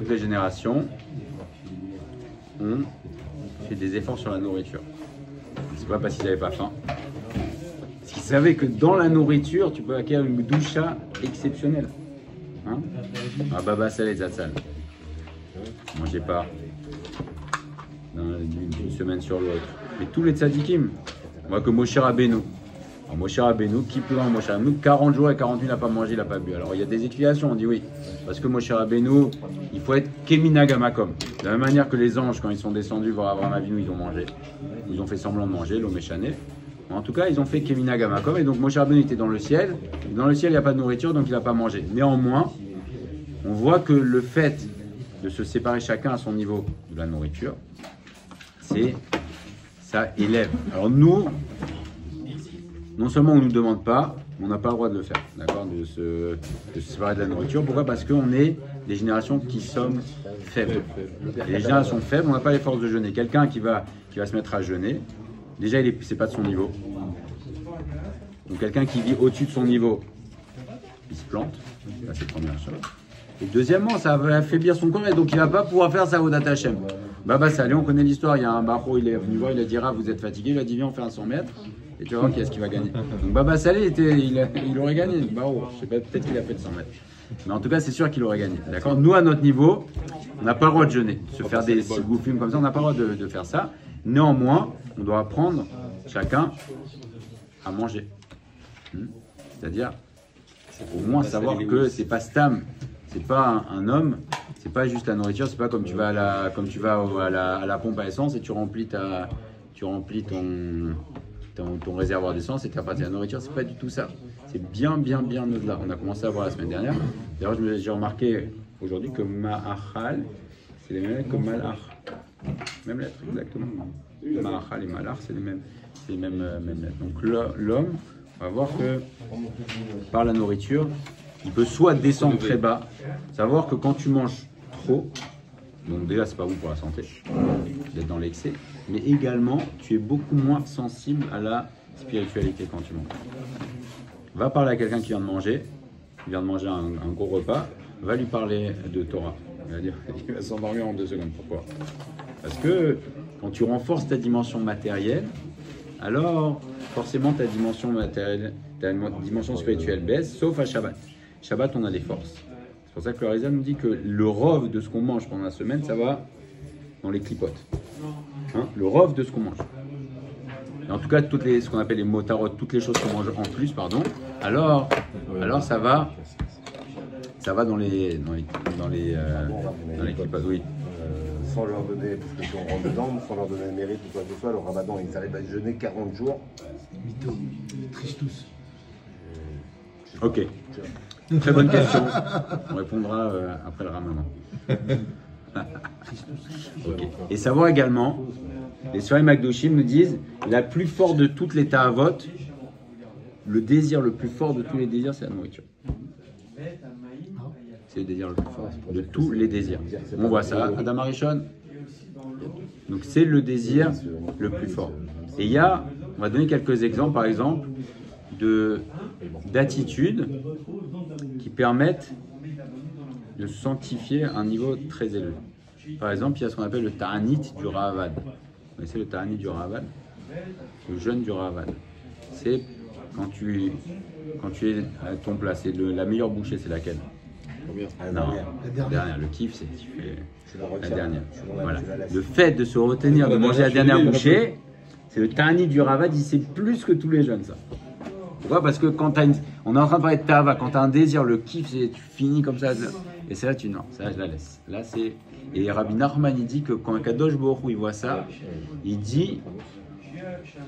toutes les générations ont fait des efforts sur la nourriture. C'est pas parce qu'ils n'avaient pas faim. Parce qu'ils savaient que dans la nourriture, tu peux acquérir une doucha exceptionnelle. Hein? Ah baba salé zatzal. Mangez pas d'une semaine sur l'autre. Mais tous les tzadikim, on voit que Moshe Rabbeinu, alors Moshe Rabbeinu, qui plus grand Moshe Rabbeinu, 40 jours et 40 nuits, il n'a pas mangé, il n'a pas bu. Alors il y a des explications, on dit oui. Parce que Moshe Rabbeinu, il faut être Keminagamakom. De la même manière que les anges, quand ils sont descendus voir Abraham Avinu, ils ont mangé. Ils ont fait semblant de manger, l'Oméchané. En tout cas, ils ont fait Keminagamakom. Et donc Moshe Rabbeinu était dans le ciel. Et dans le ciel, il n'y a pas de nourriture, donc il n'a pas mangé. Néanmoins, on voit que le fait de se séparer chacun à son niveau de la nourriture, ça élève. Alors nous, non seulement on ne nous demande pas, on n'a pas le droit de le faire, d'accord, de se séparer de la nourriture. Pourquoi? Parce qu'on est des générations qui sommes faibles. Et les générations faibles, on n'a pas les forces de jeûner. Quelqu'un qui va se mettre à jeûner, déjà, c'est pas de son niveau. Donc quelqu'un qui vit au-dessus de son niveau, il se plante. Ça, c'est la première chose. Et deuxièmement, ça va affaiblir son corps et donc il ne va pas pouvoir faire sa Avodat Hashem. Baba Salé, on connaît l'histoire. Il y a un barreau, il est venu voir, il a dit Rav, vous êtes fatigué. Il a dit viens, on fait un 100 mètres et tu vas voir qui est-ce qui va gagner. Donc Baba Salé, il aurait gagné. Barreau, je sais pas, peut-être qu'il a fait le 100 mètres. Mais en tout cas, c'est sûr qu'il aurait gagné. D'accord. Nous, à notre niveau, on n'a pas le droit de jeûner. Se faire des films comme ça, on n'a pas le droit de faire ça. Néanmoins, on doit apprendre chacun à manger. C'est-à-dire, au moins savoir que c'est pas Stam. C'est pas un homme, c'est pas juste la nourriture, c'est pas comme tu vas à la pompe à essence et tu remplis ton réservoir d'essence et tu as pas de la nourriture, c'est pas du tout ça. C'est bien au-delà. On a commencé à voir la semaine dernière. D'ailleurs, j'ai remarqué aujourd'hui que Ma'achal, c'est les mêmes lettres que Malach. Même lettre, exactement. Ma'achal et Malach, c'est les mêmes lettres. Donc l'homme, on va voir que par la nourriture, il peut soit descendre très bas, savoir que quand tu manges trop, donc déjà c'est pas bon pour la santé, d'être dans l'excès, mais également tu es beaucoup moins sensible à la spiritualité quand tu manges. Va parler à quelqu'un qui vient de manger, un gros repas, va lui parler de Torah. Il va s'endormir en 2 secondes. Pourquoi? Parce que quand tu renforces ta dimension matérielle, alors forcément ta dimension matérielle, ta dimension spirituelle baisse, sauf à Shabbat. Shabbat, on a des forces. C'est pour ça que le Harizal nous dit que le rov de ce qu'on mange pendant la semaine, ça va dans les clipotes. Hein, le rov de ce qu'on mange. Et en tout cas, ce qu'on appelle les motarot, toutes les choses qu'on mange en plus, pardon, alors ça va dans les clipotes, oui. Sans leur donner, parce que si on rentre dedans, sans leur donner le mérite ou quoi que ce soit, le ramadan, ils arrivent à jeûner 40 jours. Mytho, ils trichent tous. Ok. Très bonne question. On répondra après le ramadan. Okay. Et savoir également, les Sfarim Akdoshim nous disent, la plus forte de toutes les ta'avot, le désir le plus fort de tous les désirs, c'est la nourriture. C'est le désir le plus fort de tous les désirs. On voit ça, Adam Arishon. Donc c'est le désir le plus fort. Et il y a, on va donner quelques exemples, par exemple, d'attitudes qui permettent de sanctifier un niveau très élevé. Par exemple, il y a ce qu'on appelle le ta'anit du Ra'avad. Vous connaissez le ta'anit du Ra'avad? Le jeûne du Ra'avad. C'est quand tu es à ton plat, c'est la meilleure bouchée, c'est laquelle? Non, la dernière. Le kiff, c'est tu fais la dernière. Voilà. Le fait de se retenir de manger la dernière bouchée, c'est le ta'anit du Ra'avad, c'est plus que tous les jeûnes, ça. Pourquoi? Parce que quand on est en train de parler de tava, quand tu as un désir, le kiff, c'est tu finis comme ça. Et c'est là, non, ça je la laisse. Là, c'est. Et Rabbi Nachman, il dit que quand Kadosh Baruch Hu, il voit ça, il dit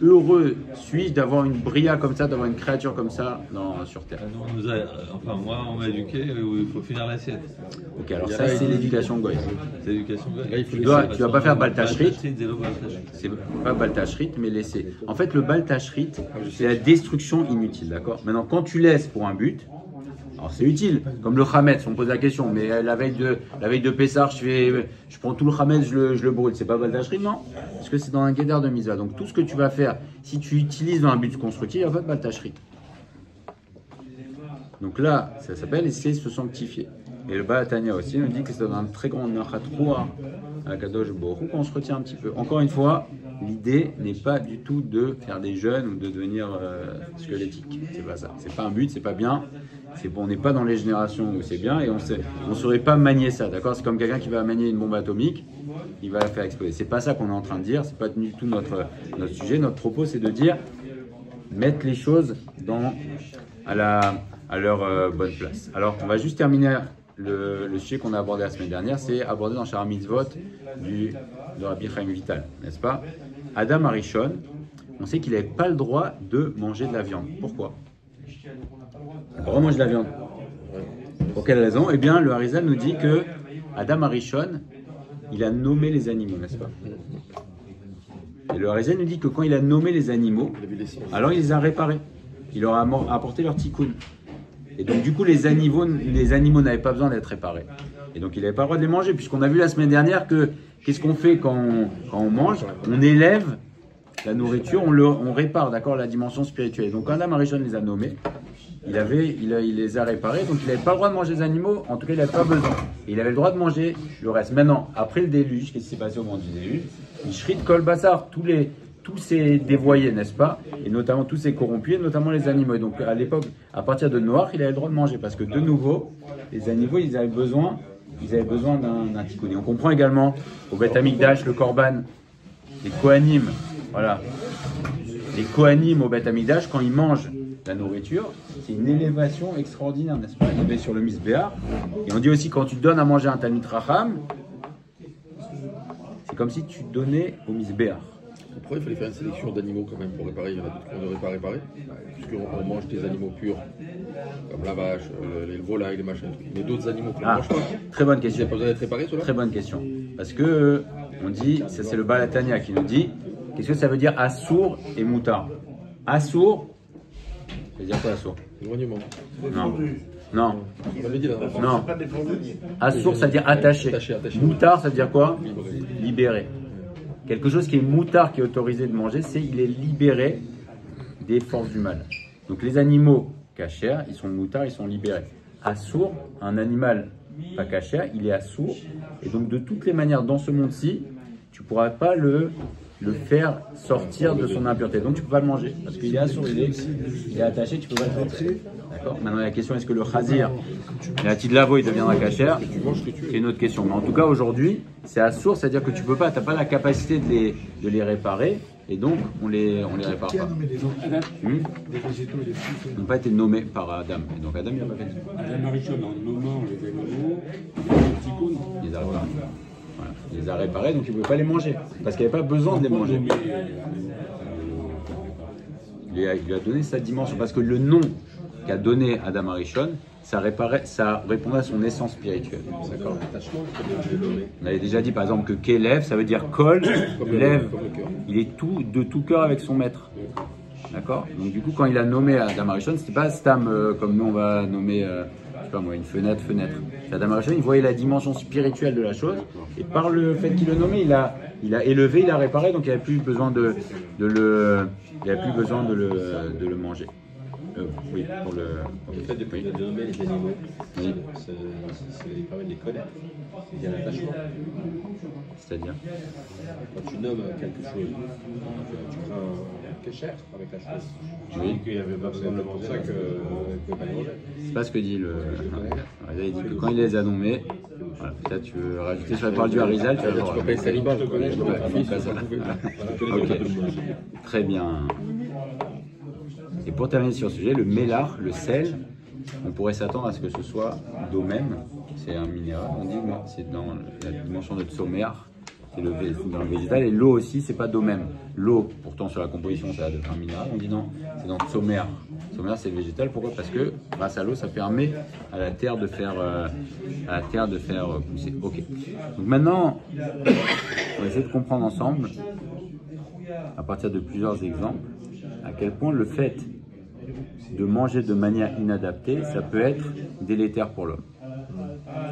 heureux suis-je d'avoir une bria comme ça, d'avoir une créature comme ça sur terre. Moi, on m'a éduqué où il faut finir l'assiette. Ok, alors ça, c'est l'éducation goy. C'est l'éducation goy. Tu vas pas faire baltashrit. C'est pas baltashrit, mais laisser. En fait, le baltashrit, c'est la destruction inutile, d'accord? Maintenant, quand tu laisses pour un but, alors c'est utile, comme le Hametz, on me pose la question, mais la veille de Pessah, je prends tout le Hametz, je le brûle, c'est pas baltashrit, non? Parce que c'est dans un guédard de Misa. Donc tout ce que tu vas faire, si tu utilises dans un but constructif, il n'y a pas de baltashrit. Donc là, ça s'appelle essayer de se sanctifier. Et le Baal Tanya aussi nous dit que c'est un très grand Nachatroua à Kadosh Baruch Hu qu'on se retient un petit peu. Encore une fois, l'idée n'est pas du tout de faire des jeûnes ou de devenir squelettique. C'est pas ça. C'est pas un but, c'est pas bien. C'est bon, on n'est pas dans les générations où c'est bien et on saurait pas manier ça, d'accord? C'est comme quelqu'un qui va manier une bombe atomique, il va la faire exploser. C'est pas ça qu'on est en train de dire, c'est pas du tout notre sujet. Notre propos, c'est de dire mettre les choses à leur bonne place. Alors, on va juste terminer le sujet qu'on a abordé la semaine dernière, c'est abordé dans Shara Mitzvot de Rabbi Chaim Vital, n'est-ce pas? Adam Arishon, on sait qu'il n'avait pas le droit de manger de la viande. Pourquoi? On ne peut pas manger de la viande. Pour quelle raison? Eh bien, le Harizal nous dit que Adam Arishon, il a nommé les animaux, n'est-ce pas? Et le Harizal nous dit que quand il a nommé les animaux, alors il les a réparés. Il leur a apporté leur tikkun. Et donc, du coup, les animaux n'avaient pas besoin d'être réparés. Et donc, il n'avait pas le droit de les manger, puisqu'on a vu la semaine dernière que qu'est-ce qu'on fait quand on mange? On élève la nourriture, on répare, d'accord, la dimension spirituelle. Donc, quand Adam Arishon les a nommés, il les a réparés, donc il n'avait pas le droit de manger les animaux, en tout cas, il n'avait pas besoin. Et il avait le droit de manger le reste. Maintenant, après le déluge, qu'est-ce qui s'est passé au moment du déluge? Il shrit kol basar, tous ces dévoyés, n'est-ce pas? Et notamment tous ces corrompus, et notamment les animaux. Et donc à l'époque, à partir de Noach, il avait le droit de manger parce que de nouveau, les animaux, ils avaient besoin d'un tikkun. Et on comprend également au Beth Amikdash, le Korban, les Kohanim, voilà. Les Kohanim au Beth Amikdash, quand ils mangent la nourriture, c'est une élévation extraordinaire, n'est-ce pas? Il est sur le Misbéar. Et on dit aussi quand tu donnes à manger un Talmid Racham, c'est comme si tu donnais au Misbéar. Pourquoi il fallait faire une sélection d'animaux quand même pour réparer? Il y en a d'autres qu'on ne devrait pas réparer, puisqu'on mange des animaux purs, comme la vache, les volailles, les machins, mais d'autres animaux qu'on ne mange pas. Très bonne question. Il n'y a pas besoin d'être réparé, cela? Très bonne question. Parce que on dit, ça c'est le Baal Tanya qui nous dit, qu'est-ce que ça veut dire assour et moutar? Assour, ça veut dire quoi assour? Éloignement. Non. On l'avait dit là. Non. Assour, ça veut dire attaché. Moutar, ça veut dire quoi? Libéré. Quelque chose qui est moutard, qui est autorisé de manger, c'est il est libéré des forces du mal. Donc les animaux cachers, ils sont moutards, ils sont libérés. Assour, un animal pas cacher, il est assour. Et donc de toutes les manières, dans ce monde-ci, tu ne pourras pas le faire sortir de son impureté. Donc tu ne peux pas le manger. Parce qu'il est assour, il est attaché, tu ne peux pas le sortir. D'accord. Maintenant la question, est-ce que le chazir, la petite lavo, il deviendra cachère? C'est une autre question. Mais en tout cas, aujourd'hui, c'est assour, c'est-à-dire que tu peux pas, tu n'as pas la capacité de les réparer. Et donc, on les répare Qui a pas. nommé des animaux, des végétaux et des fruits? Ils n'ont pas été nommés par Adam. Et donc Adam, il n'a pas fait ça. Adam Arishon, en nommant les animaux, il y a un tikkun. Il les a réparés. Voilà. Il les a réparés, donc il ne pouvait pas les manger. Parce qu'il n'y avait pas besoin de les manger. Il lui a donné sa dimension. Parce que le nom qu'a donné Adam Arishon, ça répondait à son essence spirituelle. D'accord. On avait déjà dit par exemple que Kélev, ça veut dire Kol, lève. Il est de tout cœur avec son maître. D'accord. Donc du coup, quand il a nommé Adam Arishon, c'était pas Stam comme nous on va nommer, je sais pas moi, une fenêtre. C'est Adam Arishon, il voyait la dimension spirituelle de la chose, et par le fait qu'il le nommait, il a élevé, il a réparé, donc il n'avait plus besoin de le manger. Oui, pour le fait de nommer les animaux, oui. ça permet de les connaître. Il y a l'attachement. C'est-à-dire Quand tu nommes quelque chose, tu crées un kécher avec la chose. Oui. Il n'y avait pas besoin de pour ça que pas les manger. C'est pas ce que dit le. Il dit que quand il les a nommés, voilà, peut-être tu veux rajouter sur la parole du Harizal, tu vas voir. Tu peux pas être célibataire, je connais, je Ouais, connais. pas ça. Ok, très bien. Et pour terminer sur le sujet, le mélar, le sel, on pourrait s'attendre à ce que ce soit d'eau même. C'est un minéral, on dit, mais c'est dans la dimension de tsoméar, c'est dans le végétal. Et l'eau aussi, c'est pas d'eau même. L'eau, pourtant sur la composition, ça a un minéral. On dit non, c'est dans tsoméar. Tsoméar, c'est le végétal. Pourquoi? Parce que grâce à l'eau, ça permet à la terre de faire, pousser. Ok. Donc maintenant, on va essayer de comprendre ensemble, à partir de plusieurs exemples, à quel point le fait de manger de manière inadaptée, ça peut être délétère pour l'homme.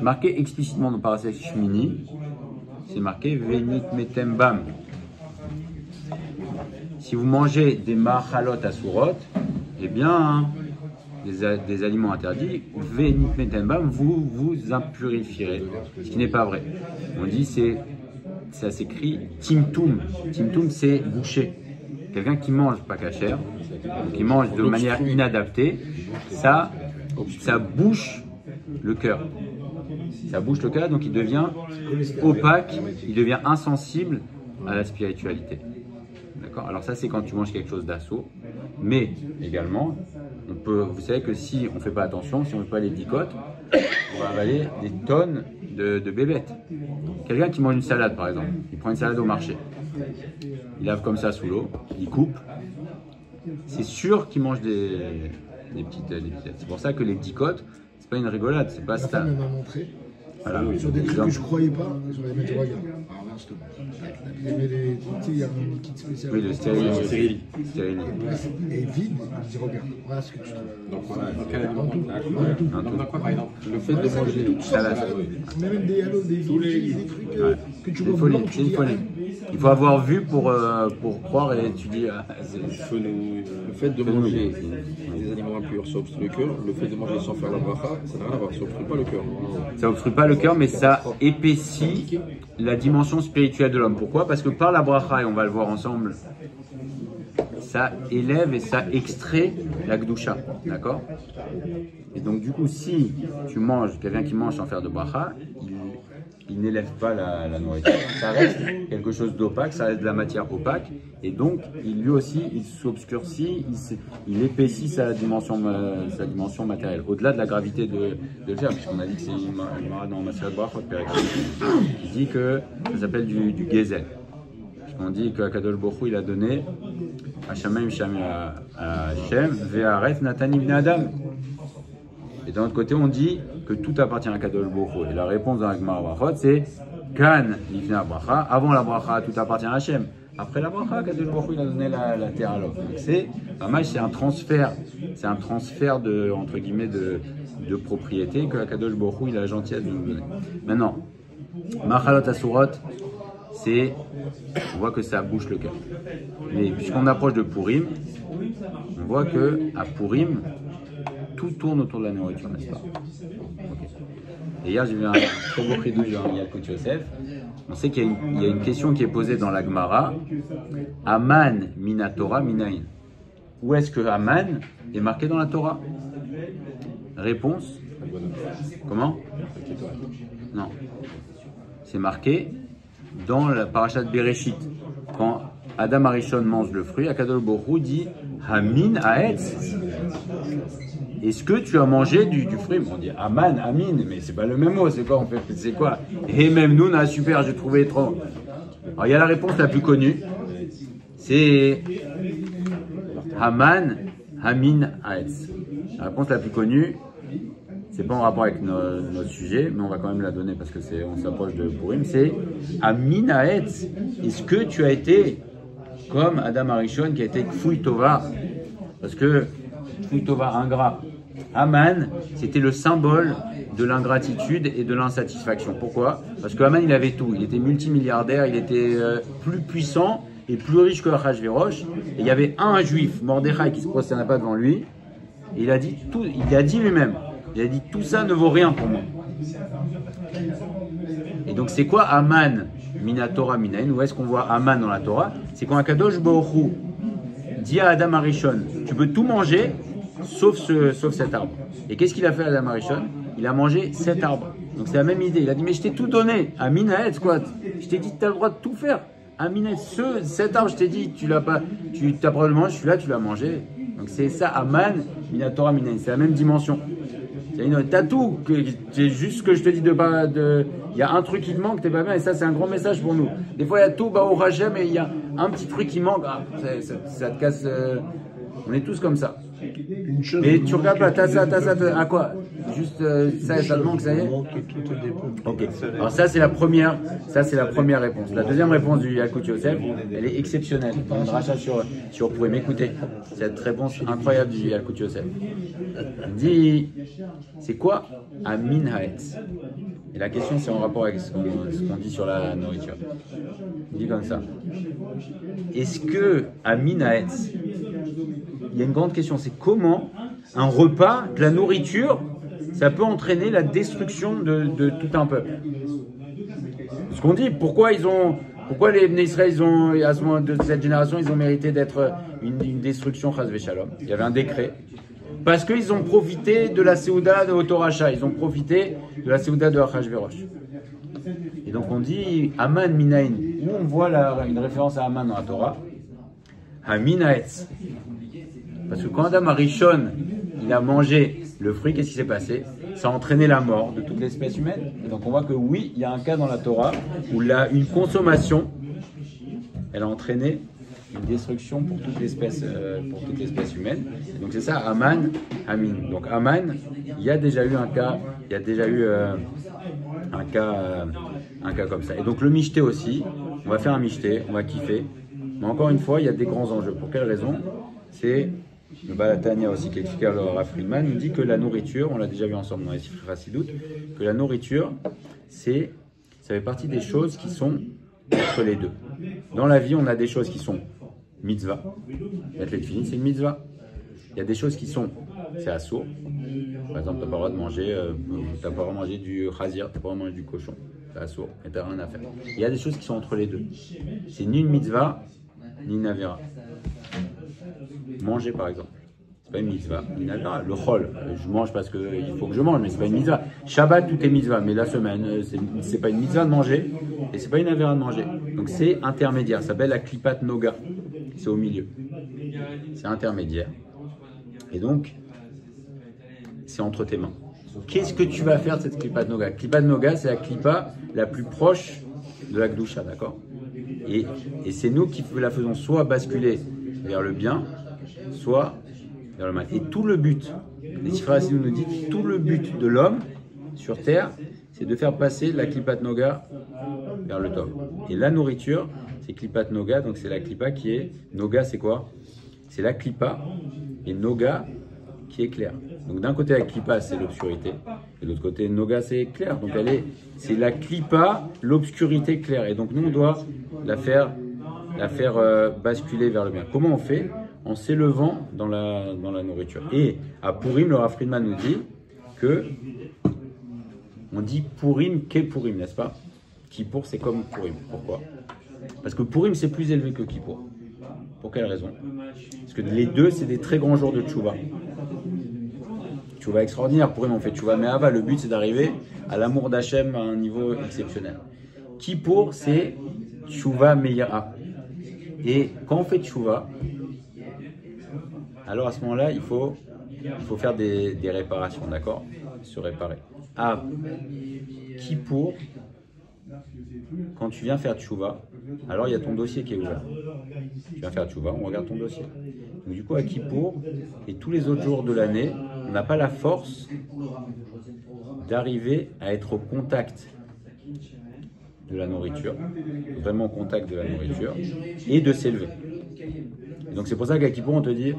Marqué explicitement dans Parashat Shmini, c'est marqué Venit metem bam. Si vous mangez des machalot asurot, eh bien, des aliments interdits, Venitmetenbam, vous vous impurifierez. Ce qui n'est pas vrai. On dit, ça s'écrit Timtum. Timtum, c'est boucher. Quelqu'un qui mange pas cachère, qui mange de manière inadaptée, ça bouche le cœur. Ça bouche le cœur, donc il devient opaque, il devient insensible à la spiritualité. D'accord? Alors ça, c'est quand tu manges quelque chose d'assaut. Mais également, vous savez que si on ne fait pas attention, si on ne fait pas les dicotes, on va avaler des tonnes de bébêtes. Quelqu'un qui mange une salade, par exemple, il prend une salade au marché, il lave comme ça sous l'eau, il coupe, c'est sûr qu'il mange des petites. C'est pour ça que les dicotes, c'est pas une rigolade, c'est pas Ma ça. femme elle m'a montré. Voilà. Sur des trucs que je croyais pas, sur les mettre, regarde. Alors là, je te montre. Il y avait les. Tu sais, il y a un kit spécial. Oui, le stérile. Et vide, il me dit, regarde, voilà ce que tu trouves. Donc voilà, quel aliment Donc quoi, par exemple, le fait de manger Salade. Même des halos, des trucs que tu C'est vois folie, blancs, c'est tu une dis, folie. Il faut avoir vu pour croire et tu dis. le fait de manger des aliments impurs, ça obstrue le cœur. Le fait de manger sans faire la bracha, ça n'a rien à voir, ça obstrue pas le cœur. Ça obstrue pas le cœur, mais ça épaissit la dimension spirituelle de l'homme. Pourquoi? Parce que par la bracha, et on va le voir ensemble, ça élève et ça extrait la gdusha, d'accord? Et donc du coup, si tu manges, quelqu'un qui mange sans faire de bracha, il n'élève pas la nourriture. Ça reste quelque chose d'opaque, ça reste de la matière opaque, et donc lui aussi, il s'obscurcit, il épaissit sa dimension matérielle, au-delà de la gravité de le faire, puisqu'on a dit que c'est une dans Maseret Brachot, il dit que ça s'appelle du gezel. On dit que Akadosh Baruch Hu, il a donné à Shamaim à Shem, Ve'aref Natani Bnei Adam. Et d'un autre côté, on dit que tout appartient à Akadosh Baruch Hu. Et la réponse dans la Gemara Brachot, c'est Kan Lifnei Bracha. Avant la Bracha, tout appartient à Hachem. Après la Bracha, Akadosh Baruch Hu, il a donné la terre à l'homme. Donc c'est un transfert de, entre guillemets, de propriété que Akadosh Baruch Hu, il a la gentillesse de nous donner. Maintenant, Machalot Asurot, on voit que ça bouche le cœur. Mais puisqu'on approche de Purim, on voit que à Purim, tout tourne autour de la nourriture, n'est-ce pas? Okay. Et hier, j'ai vu un très beau chidouche dans Yalkut Yosef. On sait qu'il y a une question qui est posée dans la Gemara. Aman mina Torah minayin. Où est-ce que Aman est marqué dans la Torah? Réponse. Comment? Non. C'est marqué dans la parashat Bereshit. Quand Adam Arishon mange le fruit, Akadosh Baruch Hu dit Hamin Haetz. Est-ce que tu as mangé du fruit? On dit Aman, Amin, mais c'est pas le même mot, c'est quoi? C'est quoi? Et même nous, super, j'ai trouvé trop. Alors il y a la réponse la plus connue, c'est Haman, Hamin Haetz. La réponse la plus connue, c'est pas en rapport avec notre sujet, mais on va quand même la donner parce que on s'approche de Purim, c'est Amin Haetz. Est-ce que tu as été comme Adam Arishon qui a été Kfui Tova? Parce que Kfui Tova, ingrat. Haman, c'était le symbole de l'ingratitude et de l'insatisfaction. Pourquoi? Parce que Haman, il avait tout. Il était multimilliardaire, il était plus puissant et plus riche que Achashverosh. Et il y avait un juif, Mordechai, qui se prosternait pas devant lui. Et il a dit lui-même, il a dit tout ça ne vaut rien pour moi. Et donc c'est quoi Haman Minatora Minayin? Où est-ce qu'on voit Haman dans la Torah? C'est quand Akadosh Baruch Hu dit à Adam Arishon, tu peux tout manger sauf cet arbre. Et qu'est-ce qu'il a fait Adam Arishon? Il a mangé cet arbre. Donc c'est la même idée. Il a dit mais je t'ai tout donné. Amin Haetz quoi. Je t'ai dit tu as le droit de tout faire. Amin Haetz, cet arbre je t'ai dit tu l'as pas. Tu t'as probablement celui-là tu l'as mangé. Donc c'est ça Haman Minatora Minayin. C'est la même dimension. T'as tout, c'est juste ce que je te dis il y a un truc qui te manque, t'es pas bien, et ça c'est un grand message pour nous. Des fois il y a tout, au Hachem, et il y a un petit truc qui manque, ça te casse, on est tous comme ça. Mais tu regardes pas, t'as ça, à quoi? Juste ça te manque, ça y est? Ok, alors ça c'est la première réponse. La deuxième réponse du Yalkut Yosef, elle est exceptionnelle, dans le rachat sur Purim. Écoutez, cette réponse incroyable du Yalkut Yosef. Il dit, c'est quoi Amin Haetz? Et la question c'est en rapport avec ce qu'on dit sur la nourriture. Il dit comme ça. Est-ce que Amin Haetz, il y a une grande question, c'est comment un repas, de la nourriture, ça peut entraîner la destruction de tout un peuple. Ce qu'on dit, pourquoi les Bnei Israël, à ce moment de cette génération, ils ont mérité d'être une destruction, chas v'shalom. Il y avait un décret. Parce qu'ils ont profité de la Séouda de Otoracha, ils ont profité de la Séouda de Achashverosh. Et donc on dit Aman Minaïn, où on voit une référence à Aman dans la Torah, Haminaetz. Parce que quand Adam Arishon, il a mangé le fruit, qu'est-ce qui s'est passé? Ça a entraîné la mort de toute l'espèce humaine. Et donc on voit que oui, il y a un cas dans la Torah où une consommation, elle a entraîné une destruction pour toute l'espèce humaine. Et donc c'est ça, Aman, Amin. Donc Aman, il y a déjà eu un cas, un cas comme ça. Et donc le michté aussi, on va faire un michté, on va kiffer. Mais encore une fois, il y a des grands enjeux. Pour quelle raison? C'est le Balatania aussi qui explique à Rav Friedman, nous dit que la nourriture, on l'a déjà vu ensemble dans les Sifri Chassidout, que la nourriture, ça fait partie des choses qui sont entre les deux. Dans la vie, on a des choses qui sont mitzvah. Mettre les tefilines, c'est une mitzvah. Il y a des choses qui sont, c'est assour. Par exemple, tu n'as pas le droit de manger, du chazir, tu n'as pas le droit de manger du cochon. C'est assour, et tu n'as rien à faire. Il y a des choses qui sont entre les deux. C'est ni une mitzvah, ni une avera. Manger par exemple, c'est pas une mitzvah, ni une avera. Le chol, je mange parce qu'il faut que je mange, mais c'est pas une mitzvah. Shabbat, tout est mitzvah, mais la semaine, c'est pas une mitzvah de manger, et c'est pas une avera de manger. Donc c'est intermédiaire, ça s'appelle la klipat noga, c'est au milieu. C'est intermédiaire. Et donc, c'est entre tes mains. Qu'est-ce que tu vas faire de cette klipat noga? Klipat noga, c'est la klipa la plus proche de la gdusha, d'accord? Et c'est nous qui la faisons soit basculer vers le bien, soit vers le mal. Et tout le but, les Sifri Chassidout nous dit, tout le but de l'homme sur terre, c'est de faire passer la klipat noga vers le top. Et la nourriture, c'est klipat noga, donc c'est la klipa qui est, noga c'est quoi? C'est la klipa, et noga qui est claire. Donc d'un côté la klipa c'est l'obscurité, et de l'autre côté noga c'est clair. Donc c'est la klipa, l'obscurité claire. Et donc nous on doit la faire basculer vers le bien. Comment on fait? En s'élevant dans la nourriture. Et à Purim, le Rav Friedman nous dit que on dit Purim qu'est Purim, n'est-ce pas? Kippour c'est comme Purim. Pourquoi? Parce que Purim c'est plus élevé que Kippour. Pour quelle raison? Parce que les deux c'est des très grands jours de tchouva. Tchouva extraordinaire. Purim on fait tchouva me'ava. Le but c'est d'arriver à l'amour d'Hachem à un niveau exceptionnel. Kippour c'est tchouva me'ira. Et quand on fait tchouva, alors à ce moment-là, il faut faire des réparations, d'accord? Se réparer. À Kippour, quand tu viens faire tchouva, alors il y a ton dossier qui est ouvert. Tu viens faire tchouva, on regarde ton dossier. Donc du coup, à Kippour et tous les autres jours de l'année, on n'a pas la force d'arriver à être au contact de la nourriture, vraiment au contact de la nourriture, et de s'élever. Donc c'est pour ça qu'à Kippour, on te dit,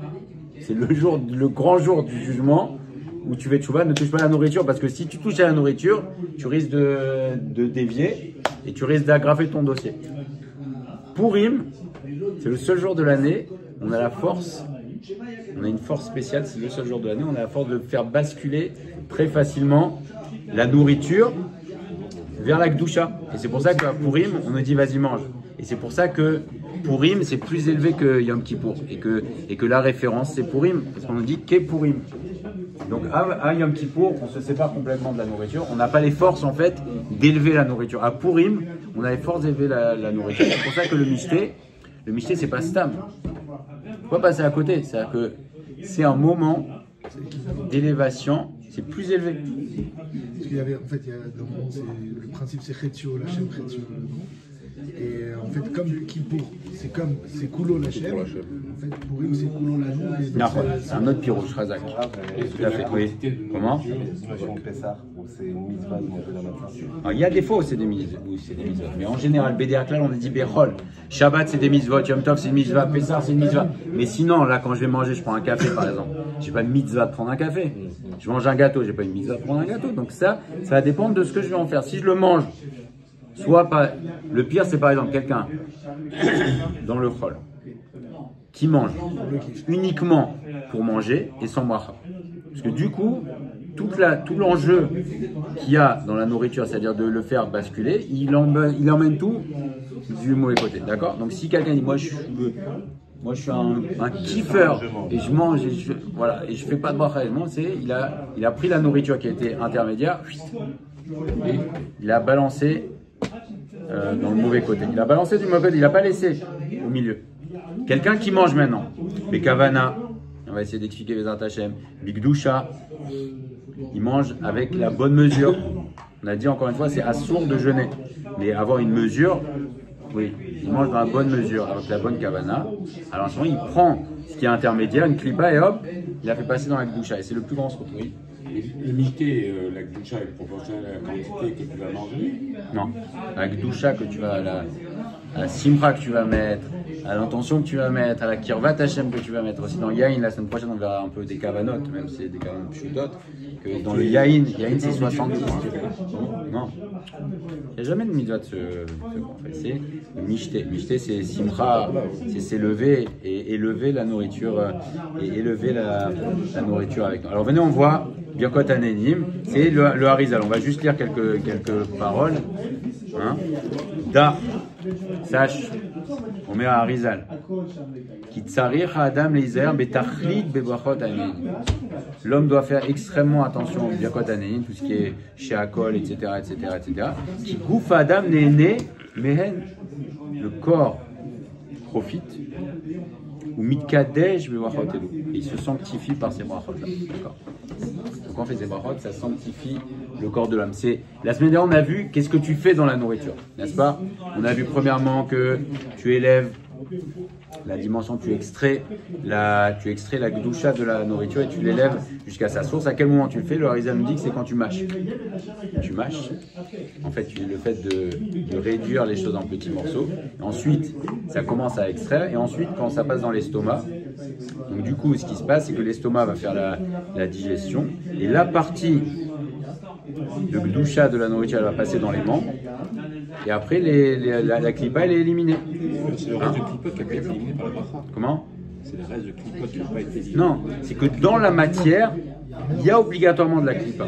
c'est le grand jour du jugement où tu fais tchouva, ne touche pas à la nourriture, parce que si tu touches à la nourriture, tu risques de dévier et tu risques d'aggraver ton dossier. Purim, c'est le seul jour de l'année, on a la force, on a une force spéciale, c'est le seul jour de l'année, on a la force de faire basculer très facilement la nourriture vers la Gdusha. Et c'est pour ça qu'à Purim, on nous dit vas-y mange. Et c'est pour ça que Purim, c'est plus élevé que Yom Kippour. Et que la référence, c'est Purim. Parce qu'on nous dit qu'est Purim. Donc à Yom Kippour, on se sépare complètement de la nourriture. On n'a pas les forces, en fait, d'élever la nourriture. À Purim, on a les forces d'élever la nourriture. C'est pour ça que le michté, c'est pas stam. Faut pas passer à côté. C'est-à-dire que c'est un moment d'élévation, c'est plus élevé. Parce qu'il y avait, en fait, le principe c'est Chetio, la Shem Chetio. Et en fait, comme Kippour, c'est Koulo la Shem. En fait, Purim c'est Koulo la Shem. Non, c'est un autre pirouche, Razak. Tout à fait, oui. Comment? C'est une mitzvah de manger la matzah. Il y a des fois où c'est des mitzvot, mais en général, Bédéa Klal, on a dit Bechol. Shabbat c'est des mitzvot, Yom Tov c'est une mitzvah, Pessah c'est une mitzvah. Mais sinon, là, quand je vais manger, je prends un café par exemple. J'ai pas de mitzvah de prendre un café. Je mange un gâteau, j'ai pas une mitzvah de prendre un gâteau. Donc ça va dépendre de ce que je vais en faire. Si je le mange, soit pas. Le pire, c'est par exemple quelqu'un dans le chol. qui mange uniquement pour manger et sans bracha. Parce que du coup, tout l'enjeu qu'il y a dans la nourriture, c'est-à-dire de le faire basculer, il emmène tout du mauvais côté. D'accord? Donc si quelqu'un dit, moi je suis un kiffeur et je mange et je fais pas de bracha, il a pris la nourriture qui était intermédiaire et il a balancé dans le mauvais côté. Il a balancé du mauvais côté, il n'a pas laissé au milieu. Quelqu'un qui mange maintenant, Bekavana, on va essayer d'expliquer les Hashem, Bigdusha, il mange avec la bonne mesure. On a dit encore une fois, c'est assourd de jeûner. Mais avoir une mesure, oui, il mange dans la bonne mesure, avec la bonne Kavana. Alors en ce moment, il prend ce qui est intermédiaire, une klipa, et hop, il a fait passer dans la Gdusha. Et c'est le plus grand scoop. Oui. Le mité, la gdoucha est proportionnelle à la quantité que tu vas manger? Non, la gdoucha que tu vas, à la simra que tu vas mettre, à l'intention que tu vas mettre, à la kirvat Hashem que tu vas mettre. Aussi dans Yain, la semaine prochaine, on verra un peu des kavanotes, même si c'est des kavanotes chutotes, que dans le Yain c'est 70. Non, il n'y a jamais de mitzvah de ce c'est le mishté. Mishté, c'est simra, c'est s'élever et élever la nourriture, et élever la nourriture avec nous. Alors venez, on voit Birkot Hanenim, c'est le Harizal. On va juste lire quelques paroles. Hein. Da, sache, on met à Harizal. L'homme doit faire extrêmement attention au Birkot Hanenim, tout ce qui est Sheakol, etc. Qui gouf Adam né, mehen, le corps profite. Ou mitkadesh bebrachot elu. Et il se sanctifie par ces brachot là. D'accord. Donc quand on fait ces brachot, ça sanctifie le corps de l'homme. C'est la semaine dernière, on a vu qu'est-ce que tu fais dans la nourriture, n'est-ce pas? On a vu premièrement que tu élèves la dimension, tu extrais la gdoucha de la nourriture et tu l'élèves jusqu'à sa source. À quel moment tu le fais? Le Harizal nous dit que c'est quand tu mâches. Tu mâches. En fait, le fait de réduire les choses en petits morceaux. Et ensuite, ça commence à extraire. Et ensuite, quand ça passe dans l'estomac, donc du coup, ce qui se passe, c'est que l'estomac va faire la digestion. Et la partie de gdoucha de la nourriture, elle va passer dans les membres. Et après, la klipa, elle est éliminée. C'est le reste de clipote qui n'a pas été éliminé par la bracha. Comment? C'est le reste de clipote qui n'a pas été éliminé. Non, c'est que dans la matière, il y a obligatoirement de la klipa.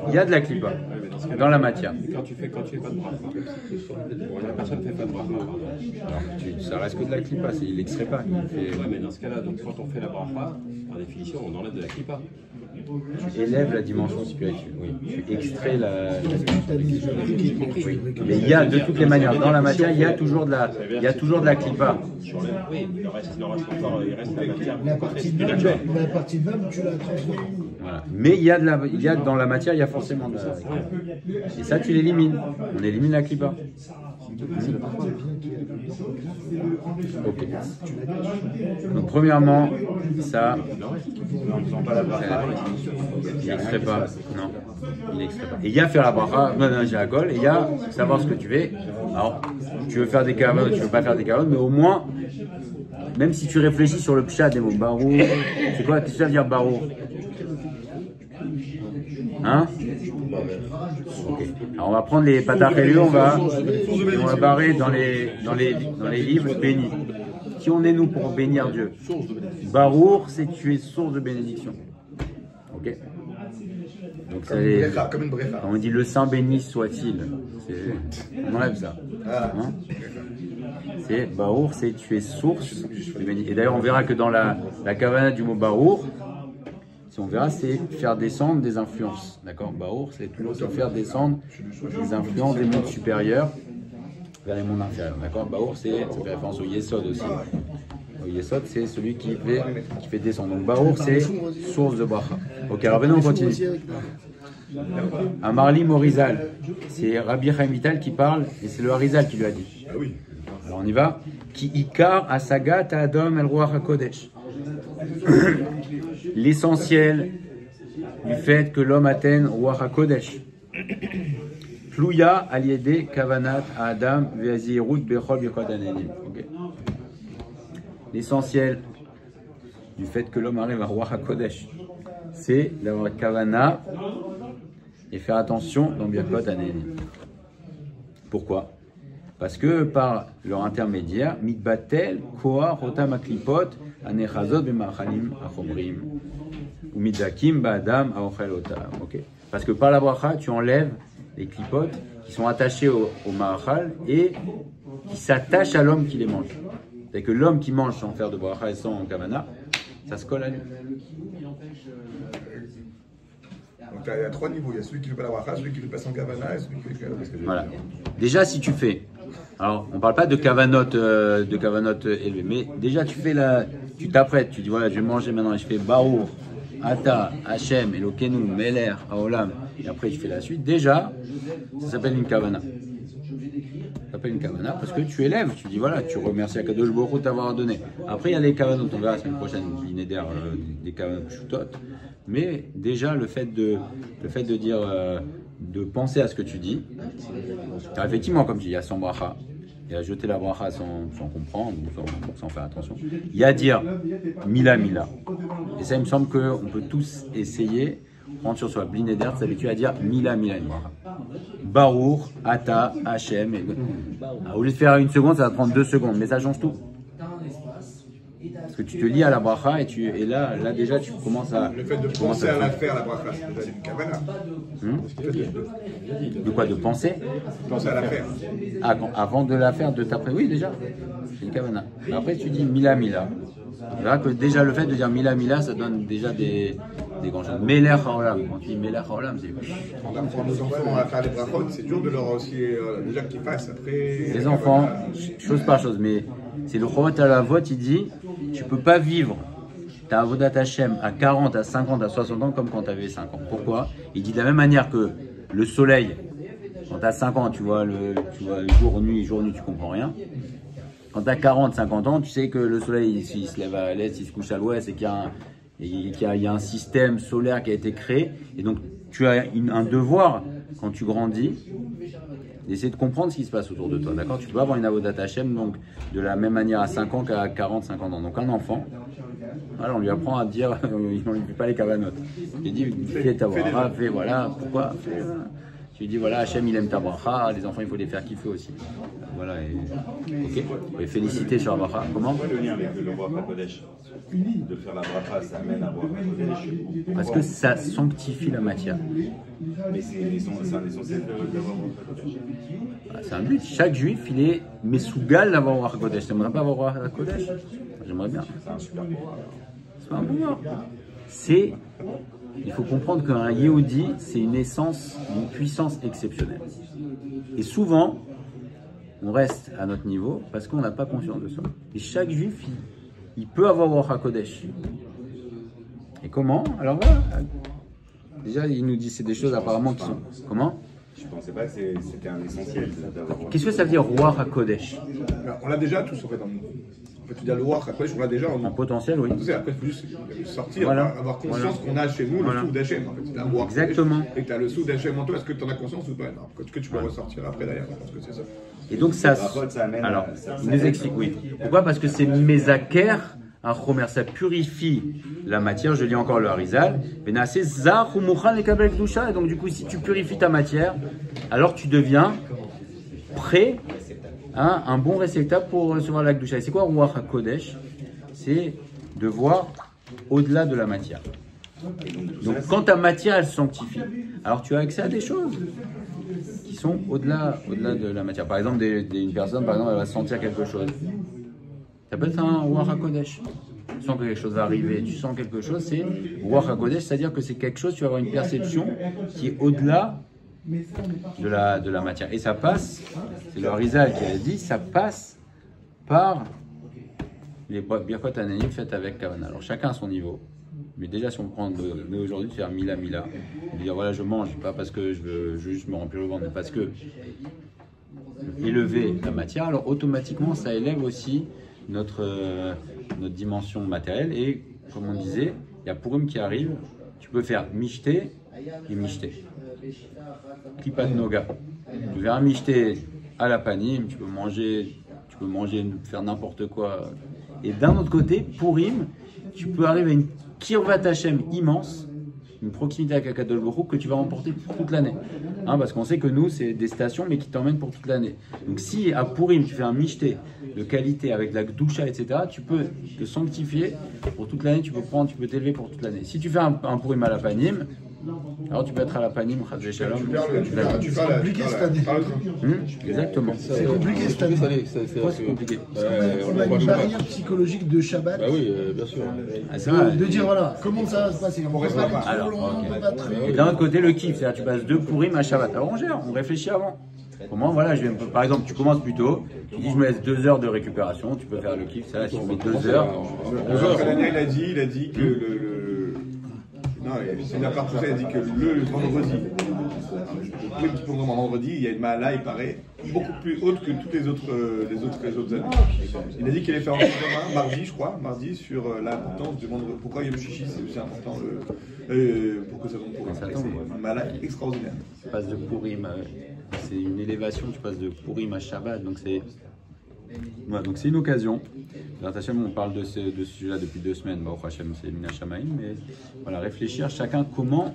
Il y a de la klipa dans la matière. Quand tu fais pas de bracha, la personne ne fait pas de bracha. Alors, ça reste que de la klipa, il l'extrait pas. Ouais, mais dans ce cas-là, donc quand on fait la bracha, par définition, on enlève de la clipa. Tu élèves la dimension spirituelle, oui. Tu extrais la dimension spirituelle. Oui. Mais il y a de toutes les manières, dans la matière, il y a toujours de la klipa. Oui, il reste encore, la matière. La partie de l'âme, tu la transformes. Voilà. Mais il y a dans la matière, il y a forcément de la klipa. Et ça, tu l'élimines. On élimine la klipa. Ok. Donc premièrement, ça, il n'extrait pas. Non, il n'extrait pas. Et il y a faire la bracha, j'ai la colle, et il y a savoir ce que tu fais. Alors, tu veux faire des carottes, tu veux pas faire des carottes, mais au moins, même si tu réfléchis sur le pshat des mots barou, c'est quoi? Qu'est-ce que ça veut dire barou? Hein? Okay. Alors on va prendre les patachélus, on va barrer dans les livres bénis. Qui on est nous pour bénir Dieu? Barour, c'est tu es source de bénédiction. Ok. Donc on dit le Saint béni soit-il. On enlève ça. Hein? C'est Barour, c'est tu es source de bénédiction. Et d'ailleurs on verra que dans la kavana du mot Barour, on verra, c'est faire descendre des influences. D'accord? Baour, c'est toujours faire descendre des influences des mondes supérieurs vers les mondes inférieurs. D'accord? Baour, ça fait référence au Yesod aussi. Au Yesod, c'est celui qui fait descendre. Donc Baour, c'est source de bracha. Ok, alors venez, on continue. Amarli Morizal, c'est Rabbi Chaim Vital qui parle et c'est le Harizal qui lui a dit. Alors on y va. Ki ikar asagat Adam el Ruach HaKodesh. L'essentiel du fait que l'homme atteigne Ruach HaKodesh. Plouya aliede kavanat Adam ve'azirut bechol birkot hanenim. L'essentiel du fait que l'homme arrive à Ruach HaKodesh, c'est d'avoir kavana et faire attention dans birkot hanenim. Pourquoi? Parce que par leur intermédiaire, mitbatel, koa, rotam aklipot, anechazot b'machalim achomrim, ou mitzakim ba'adam aochelotam. Ok. Parce que par la bracha, tu enlèves les clipotes qui sont attachés au ma'achal et qui s'attachent à l'homme qui les mange. C'est que l'homme qui mange sans faire de bracha et sans kavana, ça se colle à lui. Donc il y a 3 niveaux. Il y a celui qui fait pas la bracha, celui qui fait pas son kavana et celui qui fait Voilà. Déjà, si tu fais, alors on ne parle pas de kavanot élevées, mais déjà tu t'apprêtes, tu dis voilà, je vais manger maintenant et je fais Baruch, Ata, Hashem, Elokeinu, Meler, Haolam, et après je fais la suite. Déjà, ça s'appelle une kavana. Ça s'appelle une kavana parce que tu élèves, tu dis voilà, tu remercies Akadosh Baruch Hu de t'avoir donné. Après, il y a les kavanot, on verra la semaine prochaine, l'inéder, des kavanot chutot. Mais déjà, le fait de dire, de penser à ce que tu dis, car effectivement, comme tu dis, il y a sans bracha, il y a jeter la bracha sans comprendre, sans faire attention. Il y a dire mila. Et ça, il me semble qu'on peut tous essayer, prendre sur soi, blinéder, s'habituer à dire mila. Baruch, Ata, Hashem. Au lieu de faire 1 seconde, ça va prendre 2 secondes, mais ça change tout. Parce que tu te lis à la bracha et là déjà tu commences à... Le fait de penser à la faire, la bracha, c'est déjà une kavana. De quoi? De penser? Penser à la faire. Ah, avant de la faire, de t'apprêter. Oui, déjà. C'est une kavana. Après, tu dis mila. Tu verras que déjà le fait de dire mila, ça donne déjà des grands choses. Meler haolam. Quand tu dis meler haolam, c'est... On apprend nos enfants à faire les brachot, c'est dur de leur aussi déjà qu'ils fassent après. Les enfants, chose par chose, mais c'est le Chorot à la vote, il dit, tu peux pas vivre ta avodat Hashem à 40, à 50, à 60 ans comme quand tu avais 5 ans. Pourquoi? Il dit de la même manière que le soleil, quand tu as 5 ans, tu vois le jour-nuit, tu comprends rien. Quand tu as 40, 50 ans, tu sais que le soleil, il se lève à l'est, il se couche à l'ouest et qu'il y a un système solaire qui a été créé. Et donc, tu as un devoir, quand tu grandis, d'essayer de comprendre ce qui se passe autour de toi. D'accord? Tu peux avoir une avodat Hashem, donc de la même manière à 5 ans qu'à 40, 50 ans. Donc un enfant, voilà, on lui apprend à dire, on ne lui fait pas les kavanotes. Il dit, fais ta bracha, fais voilà, pourquoi? Tu lui dis, voilà, Hashem il aime ta bracha, les enfants il faut les faire kiffer aussi. Voilà, ok. Et féliciter sur la bracha. Comment? Pourquoi le lien avec le roi Kodesh? De faire la bracha, ça amène à roi Kodesh. Parce que ça sanctifie la matière. Mais c'est un essentiel d'avoir roi Kodesh. C'est un but. Chaque juif, il est mesougal d'avoir roi Kodesh. T'aimerais pas avoir roi Kodesh? J'aimerais bien. C'est un super pouvoir. C'est pas un pouvoir. Il faut comprendre qu'un Yehudi, c'est une essence, une puissance exceptionnelle. Et souvent, on reste à notre niveau parce qu'on n'a pas conscience de ça. Et chaque juif, il peut avoir Ruach HaKodesh. Et comment? Alors voilà. Déjà, il nous dit c'est des choses apparemment qui sont... Comment? Je ne pensais pas que c'était un essentiel d'avoir... Qu'est-ce que ça veut dire Ruach HaKodesh? On l'a déjà tous en fait. En fait, tu dis le Ruach HaKodesh, on l'a déjà en potentiel, oui. Après, il faut juste sortir, avoir conscience qu'on a chez nous le sou d'Hachem. En fait, exactement. Et que tu as le sou d'Hachem en toi. Est-ce que tu en as conscience ou pas? Non. Est-ce que tu peux ressortir après derrière? Je pense que c'est ça. Et donc ça amène. Alors, il nous explique, oui. Pourquoi? Parce que c'est Mezaker, un chomer, ça purifie la matière. Je lis encore le Harizal. Et donc, du coup, si tu purifies ta matière, alors tu deviens prêt. Un bon réceptacle pour recevoir la Kedusha. C'est quoi Ruach HaKodesh? C'est de voir au-delà de la matière. Donc quand ta matière elle se sanctifie, alors tu as accès à des choses qui sont au-delà de la matière. Par exemple, une personne, par exemple, elle va sentir quelque chose. Ça peut être un Ruach HaKodesh. Tu sens que quelque chose va arriver, tu sens quelque chose, c'est Ruach HaKodesh, c'est-à-dire que c'est quelque chose, tu vas avoir une perception qui est au-delà de la matière. Et ça passe, c'est le Harizal qui a dit, ça passe par les Birkot Ananim faites avec Kavana. Alors chacun à son niveau, mais déjà si on prend mais aujourd'hui de faire mila, de dire voilà je mange, pas parce que je veux juste me remplir le ventre, mais parce que élever la matière, alors automatiquement ça élève aussi notre dimension matérielle. Et comme on disait, il y a Purim qui arrive, tu peux faire michté et michté. Klipat Noga. Tu verras michté à la panim, tu peux manger, faire n'importe quoi. Et d'un autre côté, Purim, tu peux arriver à une Kirvat Hashem immense, une proximité avec Akadosh Baruch Hu que tu vas emporter toute l'année. Hein, parce qu'on sait que nous, c'est des stations, mais qui t'emmènent pour toute l'année. Donc si à Purim, tu fais un michté de qualité avec la Gdusha, etc., tu peux te sanctifier pour toute l'année, tu peux t'élever pour toute l'année. Si tu fais un Purim à la Panim, alors tu peux être à la Panim, Chadvé Shalom. C'est compliqué cette année. Exactement. C'est compliqué cette année. Pourquoi c'est compliqué? On a une barrière psychologique de Shabbat. Bah oui, bien sûr. Ah, c'est vrai. De dire voilà, comment ça va se passer? On va pas aller trop loin, on va pas trop. Et d'un autre côté, le kiff, c'est-à-dire tu passes 2 Purim à Shabbat. Alors on gère, on réfléchit avant. Comment, voilà, par exemple, tu commences plus tôt, tu dis je me laisse 2 heures de récupération, tu peux faire le kiff, ça là, si tu mets 2 heures. Il a dit que non, c'est la part tout ça, il a dit que le vendredi, le petit programme en vendredi, il y a une mala, il paraît, beaucoup plus haute que toutes les autres années. Il a dit qu'il allait faire un programme mardi, je crois, sur l'importance du vendredi. Pourquoi Yom Shishi, c'est aussi important pour que ça tombe. Une mala extraordinaire. Tu passes de Purim, c'est une élévation, tu passes de Purim à Shabbat, donc c'est... Voilà, donc c'est une occasion. On parle de ce sujet-là depuis 2 semaines. Baruch Hashem, c'est Mina Shamaim, mais voilà, réfléchir chacun comment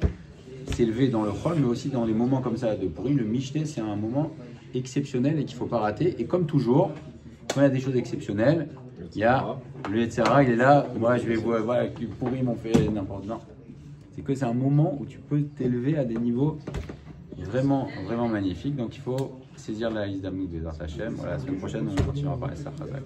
s'élever dans le chol, mais aussi dans les moments comme ça de Purim. Le Mishté, c'est un moment exceptionnel et qu'il ne faut pas rater. Et comme toujours, quand il y a des choses exceptionnelles, il y a le Yetzirah, il est là. Moi, je vais voir, voilà, Purim, on fait n'importe quoi. C'est que c'est un moment où tu peux t'élever à des niveaux vraiment, vraiment magnifiques. Donc il faut saisir la liste d'Amoud des Hashem. Voilà, la semaine prochaine, on continuera par les Sarchazak.